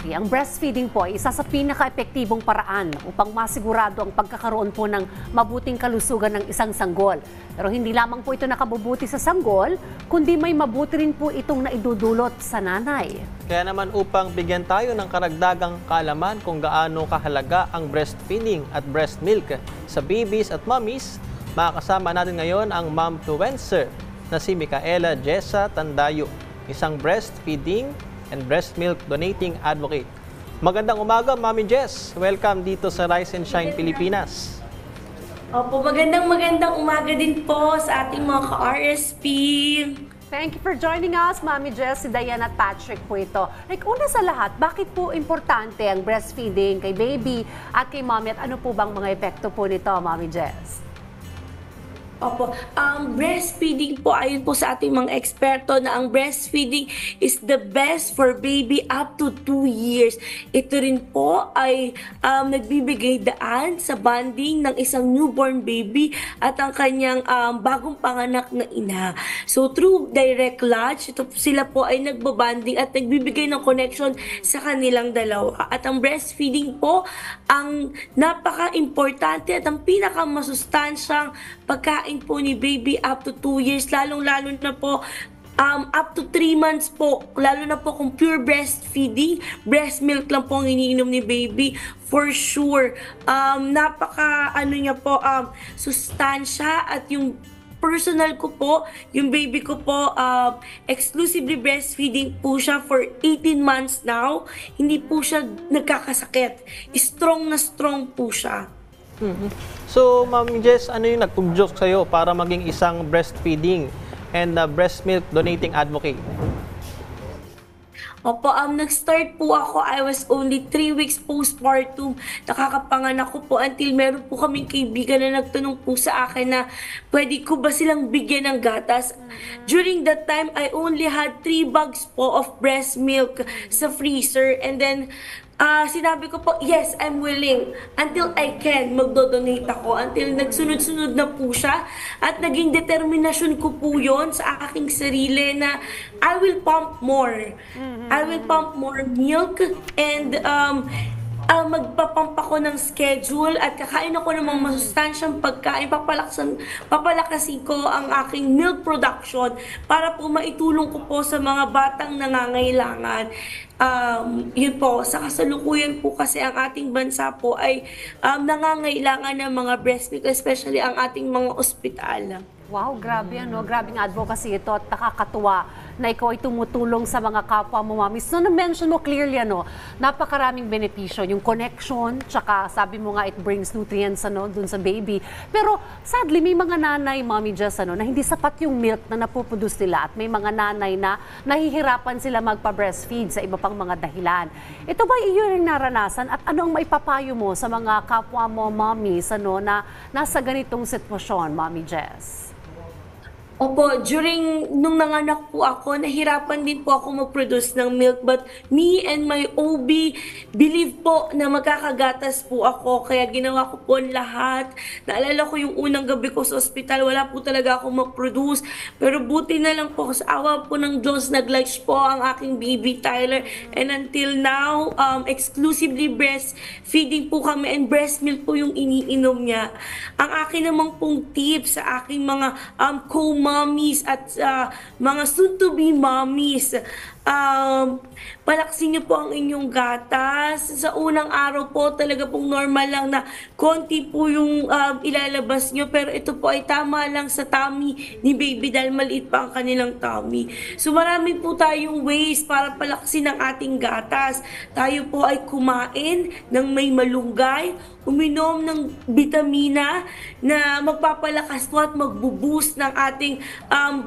Ang breastfeeding po ay isa sa pinaka-epektibong paraan upang masigurado ang pagkakaroon po ng mabuting kalusugan ng isang sanggol. Pero hindi lamang po ito nakabubuti sa sanggol, kundi may mabuti rin po itong naidudulot sa nanay. Kaya naman upang bigyan tayo ng karagdagang kaalaman kung gaano kahalaga ang breastfeeding at breast milk sa babies at mommies, makakasama natin ngayon ang momfluencer na si Micaela Jessa Tandayo, isang breastfeeding and breast milk donating advocate. Magandang umaga, Mami Jess. Welcome dito sa Rise and Shine Pilipinas. Opo, magandang umaga din po sa ating mga ka-RSP. Thank you for joining us, Mami Jess. Si Diana at Patrick po ito. Una sa lahat, bakit po importante ang breastfeeding kay baby at kay mommy at ano po bang mga epekto po nito, Mami Jess? Opo, ang breastfeeding po, ayon po sa ating mga eksperto na ang breastfeeding is the best for baby up to 2 years. Ito rin po ay nagbibigay daan sa bonding ng isang newborn baby at ang kanyang bagong panganak na ina. So through direct latch, sila po ay nagbabanding at nagbibigay ng connection sa kanilang dalawa. At ang breastfeeding po, ang napaka-importante at ang pinakamasustansyang pagkain po ni baby up to 2 years, lalong-lalo na po up to 3 months po, lalo na po kung pure breastfeeding, breast milk lang po ang iniinom ni baby, for sure, sustansya at yung personal ko po, yung baby ko po, exclusively breastfeeding po siya for 18 months now, hindi po siya nagkakasakit, strong na strong po siya. So, Mami Jess, ano yung nagpugyok sa'yo para maging isang breastfeeding and breast milk donating advocate? Opo, nag-start po ako, I was only 3 weeks postpartum. Nakakapanganak ko po until meron po kaming kaibigan na nagtanong po sa akin na pwede ko ba silang bigyan ng gatas. During that time, I only had 3 bags po of breast milk sa freezer, and then sinabi ko po, yes, I'm willing. Until I can, magdodonate ako. Until nagsunod-sunod na po siya. At naging determinasyon ko po yon sa aking sarili na I will pump more. I will pump more milk and magpapump ako ng schedule at kakain ako ng mga masustansyang pagkain, papalakasin ko ang aking milk production para po maitulong ko po sa mga batang nangangailangan. Yun po, sa kasalukuyan po kasi ang ating bansa po ay nangangailangan ng mga breast milk, especially ang ating mga ospital. Wow, grabe grabing advocacy ito at nakakatuwa na ikaw ay tumutulong sa mga kapwa mo, mami. So, na-mention mo clearly, napakaraming benepisyo, yung connection, tsaka sabi mo nga, it brings nutrients, dun sa baby. Pero, sadly, may mga nanay, Mami Jess, na hindi sapat yung milk na napuproduce nila at may mga nanay na nahihirapan sila magpa-breastfeed sa iba pang mga dahilan. Ito ba iyon ang naranasan at ano ang maipapayo mo sa mga kapwa mo, mommies, na nasa ganitong sitwasyon, Mami Jess? Opo, nung nanganak po ako, nahirapan din po ako mag-produce ng milk, but me and my OB believe po na magkakagatas po ako, kaya ginawa ko po ang lahat. Naalala ko yung unang gabi ko sa ospital, wala po talaga ako mag-produce, pero buti na lang po, sa awa po ng Diyos, nag-latch po ang aking baby Tyler, and until now, exclusively breastfeeding po kami and breast milk po yung iniinom niya. Ang akin namang pong tips sa aking mga mommies at mga soon-to-be mommies, palaksin niyo po ang inyong gatas. Sa unang araw po, talaga pong normal lang na konti po yung ilalabas niyo, pero ito po ay tama lang sa tummy ni baby dahil maliit pa ang kanilang tummy. So marami po tayong ways para palaksin ang ating gatas. Tayo po ay kumain ng may malunggay, uminom ng bitamina na magpapalakas po at magbo-boost ng ating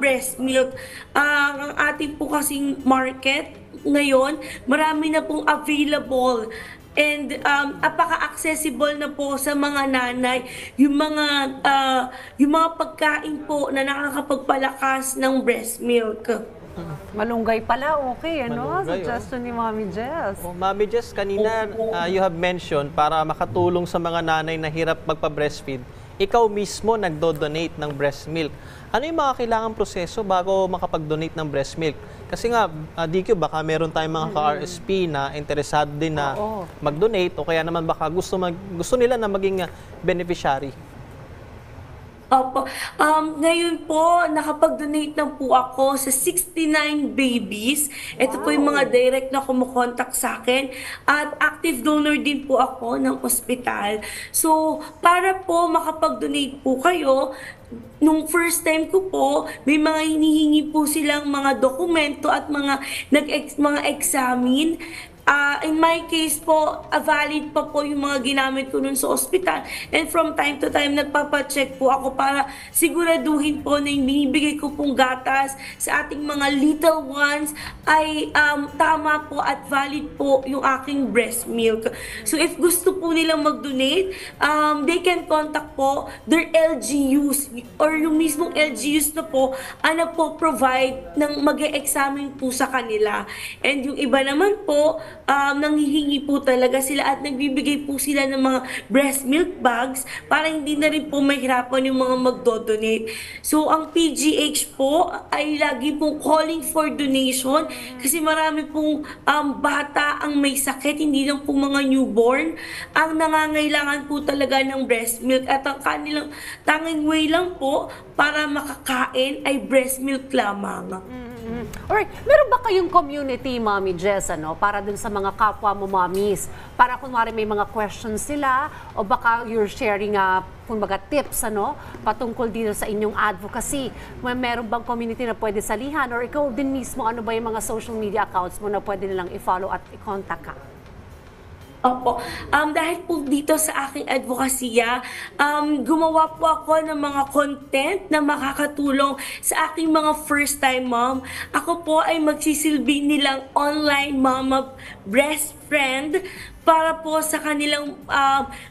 breast milk. Ang ating po kasing market ngayon, marami na pong available and apaka-accessible na po sa mga nanay yung mga pagkain po na nakakapagpalakas ng breast milk. Malunggay pala, okay, Malunggay, suggestion ni Mami Jess. Mami Jess, kanina you have mentioned para makatulong sa mga nanay na hirap magpa-breastfeed, ikaw mismo nagdo-donate ng breast milk. Ano yung mga kailangang proseso bago makapag-donate ng breast milk? Kasi nga, DQ, baka meron tayong mga ka-RSP na interesado din na Oo. mag-donate o kaya naman baka gusto nila na maging beneficiary. Opo. Ngayon po, nakapag-donate na po ako sa 69 babies. Ito po yung mga direct na kumukontak sa akin. At active donor din po ako ng ospital. So, para po makapag-donate po kayo, nung first time ko po, may mga hinihingi po silang mga dokumento at mga examine. In my case po, valid pa po yung mga ginamit ko nun sa ospital. And from time to time, nagpapacheck po ako para siguraduhin po na yung binibigay ko pong gatas sa ating mga little ones ay tama po at valid po yung aking breast milk. So if gusto po nilang mag-donate, they can contact po their LGUs or yung mismong LGUs na po ang nagpo-provide ng mag-e-examine po sa kanila. And yung iba naman po, nanghihingi po talaga sila at nagbibigay po sila ng mga breast milk bags para hindi na rin po mahirapan yung mga magdo-donate. So, ang PGH po ay lagi pong calling for donation kasi marami pong bata ang may sakit, hindi lang po mga newborn, ang nangangailangan po talaga ng breast milk at ang kanilang tanging way lang po para makakain ay breast milk lamang. Alright, meron ba kayong community, Mommy Jess, para dun sa mga kapwa mo mommies? Para kunwari may mga questions sila o baka you're sharing kumbaga tips patungkol dito sa inyong advocacy. Meron bang community na pwede salihan or ikaw din mismo, ano ba yung mga social media accounts mo na pwede nilang i-follow at i-contact ka? Opo. Dahil po dito sa aking advokasya, gumawa po ako ng mga content na makakatulong sa aking mga first-time mom. Ako po ay magsisilbi nilang online mama breast friend para po sa kanilang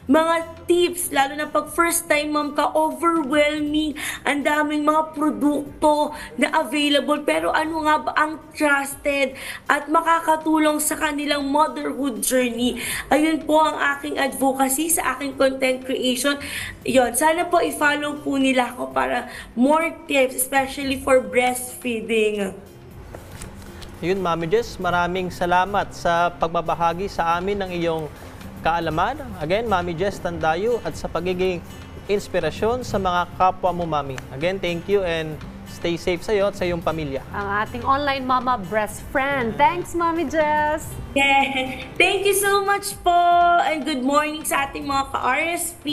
mga tips, lalo na pag first time mom ka, overwhelming, ang daming mga produkto na available, pero ano nga ba ang trusted at makakatulong sa kanilang motherhood journey. Ayun po ang aking advocacy sa aking content creation. Yon, sana po i-follow po nila ako para more tips, especially for breastfeeding. Yun, Mami Jess, maraming salamat sa pagbabahagi sa amin ng iyong kaalaman. Again, Mami Jess Tandayo, at sa pagiging inspirasyon sa mga kapwa mo, Mami. Again, thank you and stay safe sa iyo at sa iyong pamilya. Ang ating online mama breast friend. Thanks, Mommy Jess! Yeah. Thank you so much po and good morning sa ating mga ka-RSP.